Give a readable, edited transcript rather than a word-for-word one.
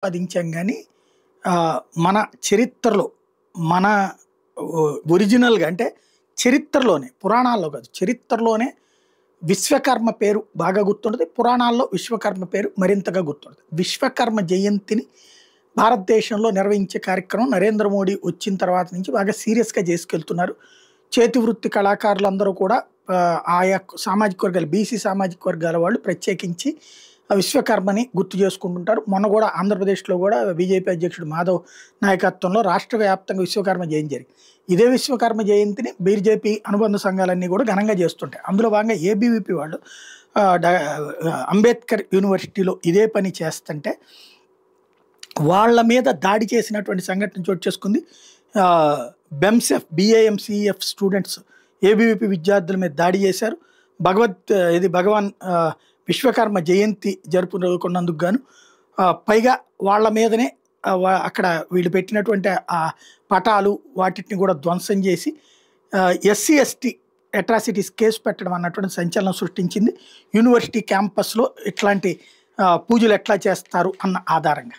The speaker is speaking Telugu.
సాధించాం గానీ మన చరిత్రలో మన ఒరిజినల్‌గా అంటే చరిత్రలోనే పురాణాల్లో కాదు. చరిత్రలోనే విశ్వకర్మ పేరు బాగా గుర్తుంటది. పురాణాల్లో విశ్వకర్మ పేరు మరింతగా గుర్తుంటది. విశ్వకర్మ జయంతిని భారతదేశంలో నిర్వహించే కార్యక్రమం నరేంద్ర మోడీ వచ్చిన తర్వాత నుంచి బాగా సీరియస్‌గా చేసుకెళ్తున్నారు. చేతి వృత్తి కళాకారులందరూ కూడా ఆయా సామాజిక వర్గాలు బీసీ సామాజిక వర్గాల వాళ్ళు ప్రత్యేకించి విశ్వకర్మని గుర్తు చేసుకుంటుంటారు. మొన్న కూడా ఆంధ్రప్రదేశ్‌లో కూడా బీజేపీ అధ్యక్షుడు మాధవ్ నాయకత్వంలో రాష్ట్ర వ్యాప్తంగా విశ్వకర్మ జయంతి జరిగింది. ఇదే విశ్వకర్మ జయంతిని బీజేపీ అనుబంధ సంఘాలన్నీ కూడా ఘనంగా చేస్తుంటాయి. అందులో భాగంగా ఏబీవీపీ వాళ్ళు అంబేద్కర్ యూనివర్సిటీలో ఇదే పని చేస్తుంటే వాళ్ళ మీద దాడి చేసినటువంటి సంఘటన చోటు చేసుకుంది. బెంసెఫ్ బీఏఎంసీఎఫ్ స్టూడెంట్స్ ఏబీవీపీ విద్యార్థుల మీద దాడి చేశారు. భగవాన్ విశ్వకర్మ జయంతి జరుపుకున్నందుకు గాను పైగా వాళ్ళ మీదనే అక్కడ వీళ్ళు పెట్టినటువంటి పటాలు వాటిని కూడా ధ్వంసం చేసి ఎస్సీ ఎస్టీ అట్రాసిటీస్ కేసు పెట్టడం అన్నటువంటి సంచలనం సృష్టించింది. యూనివర్సిటీ క్యాంపస్లో ఇట్లాంటి పూజలు ఎట్లా చేస్తారు అన్న ఆధారంగా.